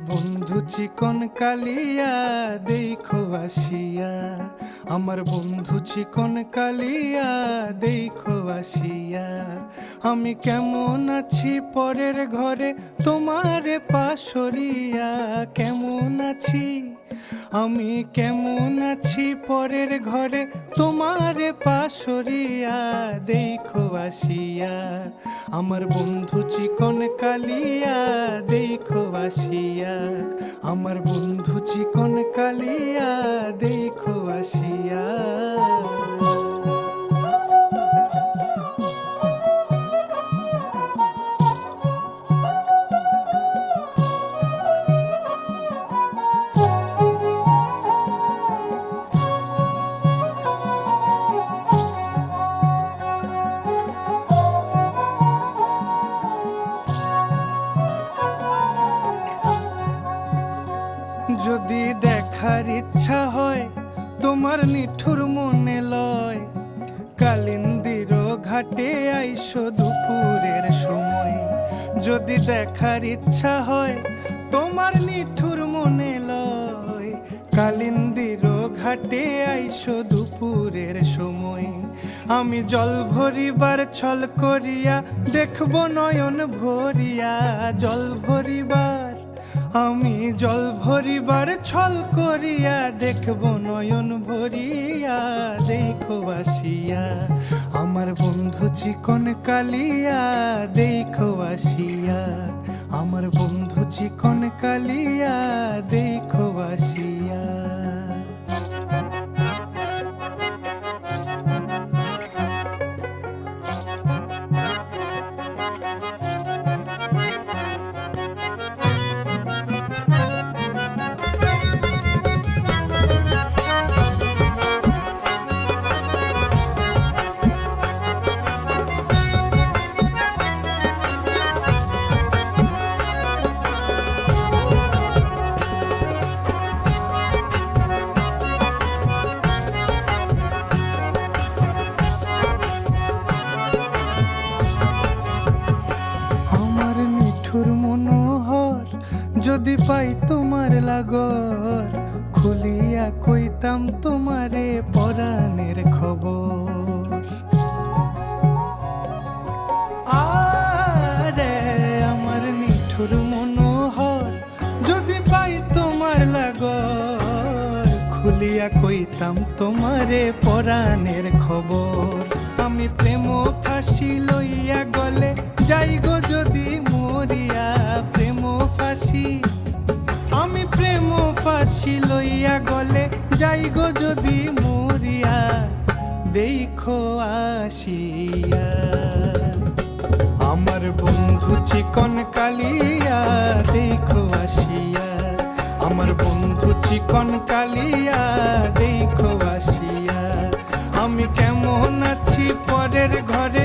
বন্ধু চিকন কালিয়া দেখো আসিয়া, আমার বন্ধু চিকন কালিয়া দেখো আসিয়া। আমি কেমন আছি পরের ঘরে তোমারে পাশরিয়া, কেমন আছি আমি কেমন আছি পরের ঘরে তোমারে পাশরিয়া দেখো আসিয়া। আমার বন্ধু চিকন কালিয়া দেখো আসিয়া, আমার বন্ধু চিকন কালিয়া দেখো আসিয়া। যদি দেখার ইচ্ছা হয় তোমার নিঠুর মনে লয়, কালিন্দির ঘাটে আইসো দুপুরের সময়। যদি দেখার ইচ্ছা হয় তোমার নিঠুর মনে লয়, কালিন্দির ঘাটে আইসো দুপুরের সময়। আমি জল ভরিবার ছল করিয়া দেখব নয়ন ভরিয়া, জল ভরিবার আমি জল ভরিবার ছল করিয়া দেখব নয়ন ভরিয়া দেখো আসিয়া। আমার বন্ধু চিকন কালিয়া দেখো আসিয়া, আমার বন্ধু চিকন কালিয়া দেখো আসিয়া। মনোহর যদি পাই তোমার লাগর, খুলিয়া কইতাম তোমারে পরাণের খবর। আরে আমার নিঠুর মনোহর যদি পাই তোমার লাগর, খুলিয়া কইতাম তোমারে পরাণের খবর। আমি প্রেম ফাঁসি লইয়া গলে যাই গো যদি মরিয়া, প্রেম ফাঁসি আমি প্রেম ফাঁসি লইয়া গলে যাই গো যদি মরিয়া দেখো আসিয়া। আমার বন্ধু চিকন কালিয়া দেখো আসিয়া, আমার বন্ধু চিকন কালিয়া দেখো আসিয়া। আমি কেমন আছি পরের ঘরে